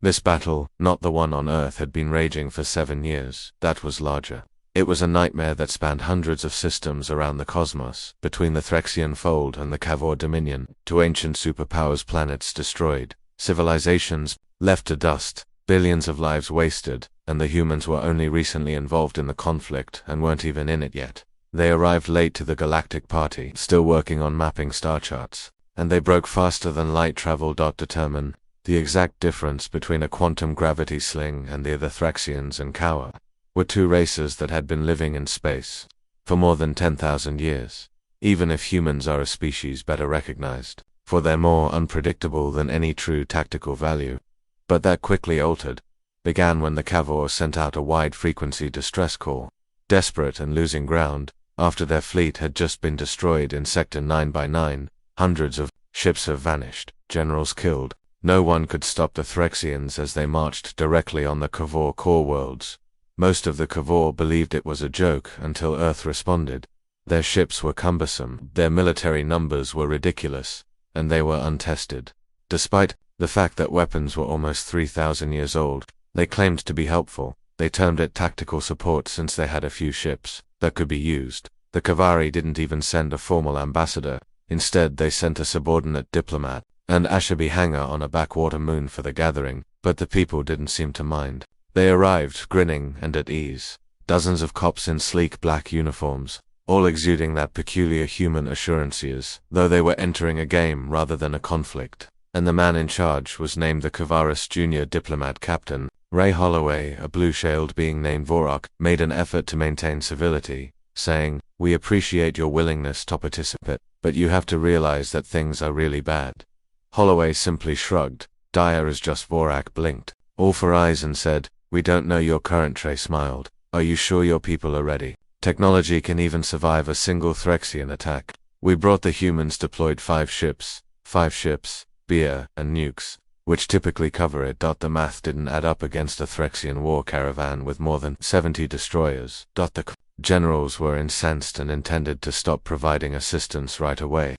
This battle, not the one on Earth, had been raging for 7 years. That was larger. It was a nightmare that spanned hundreds of systems around the cosmos, between the Threxian Fold and the Cavor Dominion, to ancient superpowers, planets destroyed, civilizations left to dust, billions of lives wasted, and the humans were only recently involved in the conflict and weren't even in it yet. They arrived late to the galactic party, still working on mapping star charts, and they broke faster than light travel. Determine the exact difference between a quantum gravity sling and the other Thraxians and Kawa were two races that had been living in space for more than 10,000 years, even if humans are a species better recognized, for they're more unpredictable than any true tactical value. But that quickly began when the Cavor sent out a wide-frequency distress call. Desperate and losing ground, after their fleet had just been destroyed in Sector 9x9, hundreds of ships have vanished, generals killed. No one could stop the Threxians as they marched directly on the Cavor core worlds. Most of the Cavor believed it was a joke until Earth responded. Their ships were cumbersome, their military numbers were ridiculous, and they were untested. Despite the fact that weapons were almost 3,000 years old, they claimed to be helpful. They termed it tactical support since they had a few ships that could be used. The Kavari didn't even send a formal ambassador. Instead, they sent a subordinate diplomat, and Ashabi hanger on a backwater moon for the gathering, but the people didn't seem to mind. They arrived, grinning and at ease. Dozens of cops in sleek black uniforms, all exuding that peculiar human assurances, though they were entering a game rather than a conflict. And the man in charge was named the Kavaris Junior Diplomat Captain. Ray Holloway, a blue-shaled being named Vorok, made an effort to maintain civility, saying, "We appreciate your willingness to participate, but you have to realize that things are really bad." Holloway simply shrugged. Dire as just Vorak blinked, all for eyes, and said, "We don't know your current." Trey smiled. "Are you sure your people are ready? Technology can even survive a single Threxian attack. We brought the humans deployed 5 ships, beer, and nukes, which typically cover it. The math didn't add up against a Threxian war caravan with more than 70 destroyers. The generals were incensed and intended to stop providing assistance right away.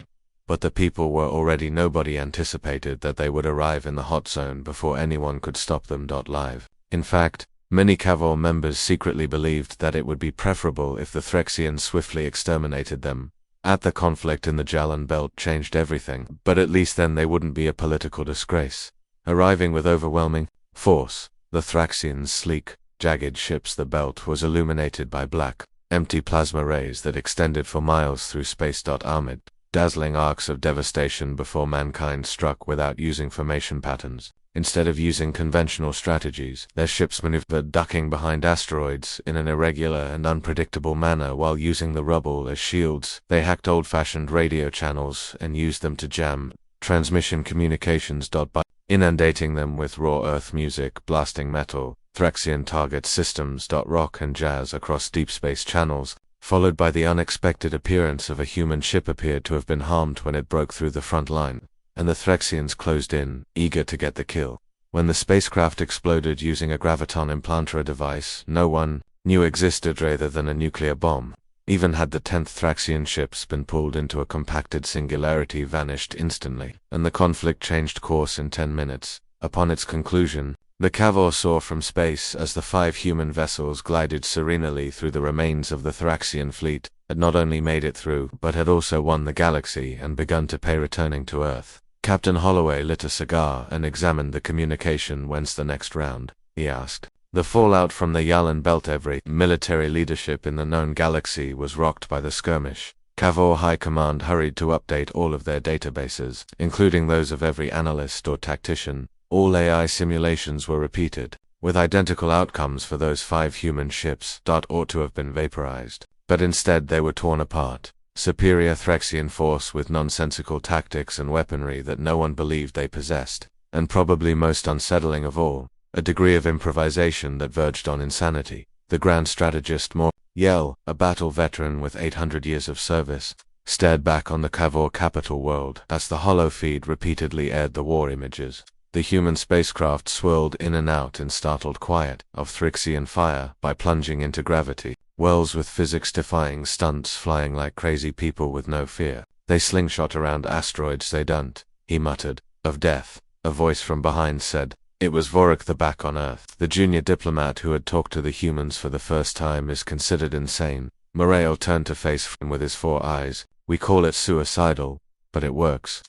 But the people were already. Nobody anticipated that they would arrive in the hot zone before anyone could stop them. Live. In fact, many Cavor members secretly believed that it would be preferable if the Threxians swiftly exterminated them. The conflict in the Yalan belt changed everything, but at least then they wouldn't be a political disgrace. Arriving with overwhelming force, the Thraxians' sleek, jagged ships. The belt was illuminated by black, empty plasma rays that extended for miles through space. Amid dazzling arcs of devastation before mankind struck without using formation patterns. Instead of using conventional strategies, their ships maneuvered, ducking behind asteroids in an irregular and unpredictable manner while using the rubble as shields. They hacked old-fashioned radio channels and used them to jam transmission communications. By inundating them with raw earth music, blasting metal, Thraxian target systems. Rock and jazz across deep space channels, followed by the unexpected appearance of a human ship appeared to have been harmed when it broke through the front line, and the Threxians closed in, eager to get the kill. When the spacecraft exploded using a graviton implanter device no one knew existed rather than a nuclear bomb, even had the 10th Thraxian ships been pulled into a compacted singularity, vanished instantly, and the conflict changed course in 10 minutes. Upon its conclusion, the Cavor saw from space as the 5 human vessels glided serenely through the remains of the Thraxian fleet, had not only made it through, but had also won the galaxy and begun to pay, returning to Earth. Captain Holloway lit a cigar and examined the communication. "When's the next round?" he asked. The fallout from the Yalan belt. Every military leadership in the known galaxy was rocked by the skirmish. Cavor High Command hurried to update all of their databases, including those of every analyst or tactician. All AI simulations were repeated, with identical outcomes for those 5 human ships. Ought to have been vaporized, but instead they were torn apart. Superior Threxian force with nonsensical tactics and weaponry that no one believed they possessed, and probably most unsettling of all, a degree of improvisation that verged on insanity. The Grand Strategist Yell, a battle veteran with 800 years of service, stared back on the Cavor capital world as the hollow feed repeatedly aired the war images. The human spacecraft swirled in and out in startled quiet of Thrixian fire by plunging into gravity. Wells with physics-defying stunts, flying like crazy people with no fear. They slingshot around asteroids. "They don't," he muttered. "Of death." A voice from behind said, It was Vorik the back on Earth. The junior diplomat who had talked to the humans for the first time is considered insane. Morale turned to face him with his 4 eyes. We call it suicidal, but it works.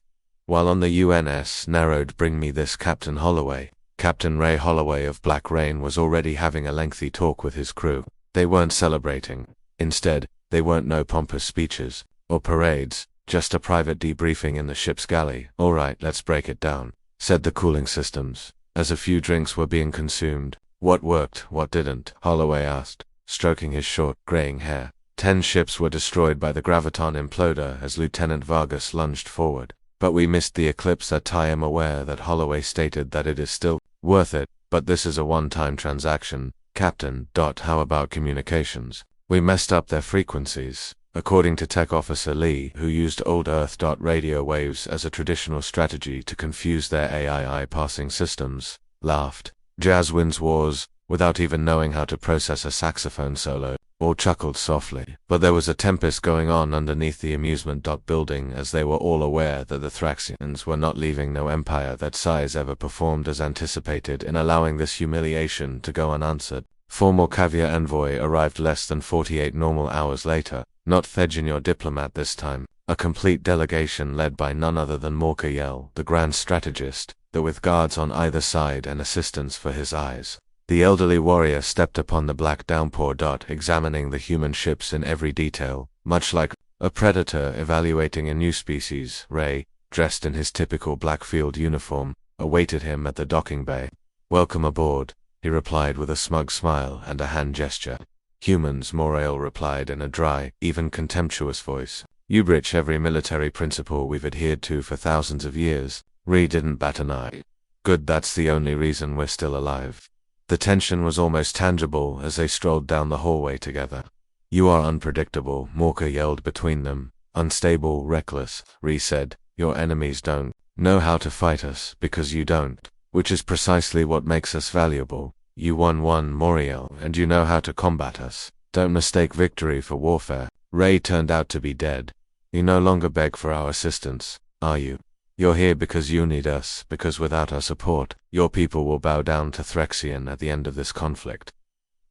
While on the UNS narrowed bring me this Captain Holloway. Captain Ray Holloway of Black Rain was already having a lengthy talk with his crew. They weren't celebrating. Instead, they weren't no pompous speeches or parades, just a private debriefing in the ship's galley. All right, let's break it down, said the cooling systems, as a few drinks were being consumed. What worked, what didn't? Holloway asked, stroking his short, graying hair. 10 ships were destroyed by the graviton imploder as Lieutenant Vargas lunged forward. But we missed the eclipse. I am aware that Holloway stated that it is still worth it, but this is a one-time transaction. Captain. How about communications? We messed up their frequencies. According to Tech Officer Lee, who used old Earth. Radio waves as a traditional strategy to confuse their AI passing systems, laughed. Jazz wins wars, without even knowing how to process a saxophone solo, or chuckled softly. But there was a tempest going on underneath the amusement building, as they were all aware that the Thraxians were not leaving no empire that size ever performed as anticipated in allowing this humiliation to go unanswered. Formal caviar envoy arrived less than 48 normal hours later, not Thejin diplomat this time, a complete delegation led by none other than Morka, the grand strategist, though with guards on either side and assistants for his eyes. The elderly warrior stepped upon the black downpour, examining the human ships in every detail, much like a predator evaluating a new species. Ray, dressed in his typical black field uniform, awaited him at the docking bay. Welcome aboard, he replied with a smug smile and a hand gesture. Humans, Morale replied in a dry, even contemptuous voice. You breach every military principle we've adhered to for thousands of years. Ray didn't bat an eye. Good, that's the only reason we're still alive. The tension was almost tangible as they strolled down the hallway together. You are unpredictable, Morka yelled between them. Unstable, reckless, Ree said. Your enemies don't know how to fight us because you don't, which is precisely what makes us valuable. You won Moriel, and you know how to combat us. Don't mistake victory for warfare. Ray turned out to be dead. You no longer beg for our assistance, are you? You're here because you need us, because without our support, your people will bow down to Thraxian at the end of this conflict.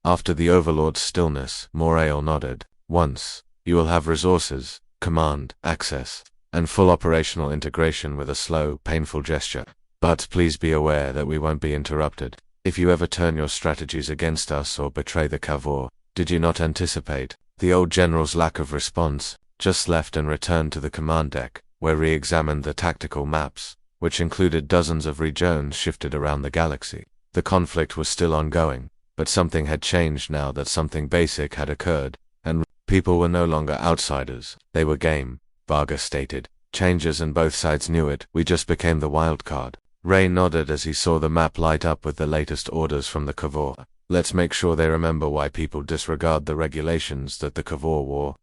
After the Overlord's stillness, Morale nodded. Once, you will have resources, command, access, and full operational integration with a slow, painful gesture. But please be aware that we won't be interrupted. If you ever turn your strategies against us or betray the Cavor, did you not anticipate? The old general's lack of response, just left and returned to the command deck, where re-examined the tactical maps, which included dozens of regions shifted around the galaxy. The conflict was still ongoing, but something had changed now that something basic had occurred, and people were no longer outsiders, they were game, Vargas stated. Changes and both sides knew it. We just became the wild card. Ray nodded as he saw the map light up with the latest orders from the Cavor. Let's make sure they remember why people disregard the regulations that the Cavor wore.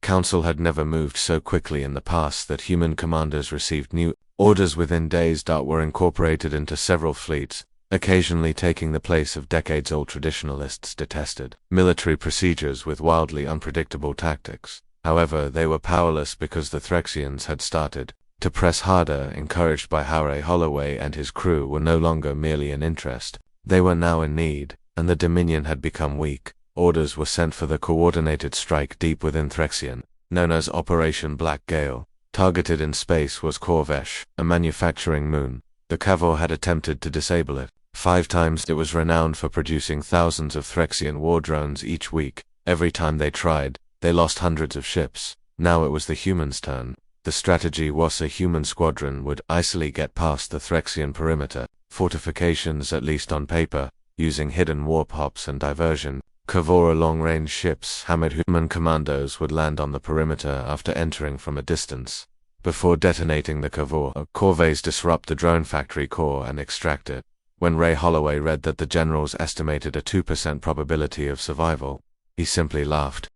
Council had never moved so quickly in the past that human commanders received new orders within days that were incorporated into several fleets, occasionally taking the place of decades-old traditionalists detested military procedures with wildly unpredictable tactics. However, they were powerless because the Thraxians had started to press harder, encouraged by Ray Holloway, and his crew were no longer merely an interest. They were now in need, and the Dominion had become weak. Orders were sent for the coordinated strike deep within Thraxian, known as Operation Black Gale. Targeted in space was Corvesh, a manufacturing moon. The Cavor had attempted to disable it. 5 times it was renowned for producing thousands of Thraxian war drones each week. Every time they tried, they lost hundreds of ships. Now it was the humans' turn. The strategy was a human squadron would easily get past the Thraxian perimeter, fortifications at least on paper, using hidden warp hops and diversion. Cavora long-range ships, hammered human commandos would land on the perimeter after entering from a distance. Before detonating the Cavor, corvettes disrupt the drone factory core and extract it. When Ray Holloway read that the generals estimated a 2% probability of survival, he simply laughed.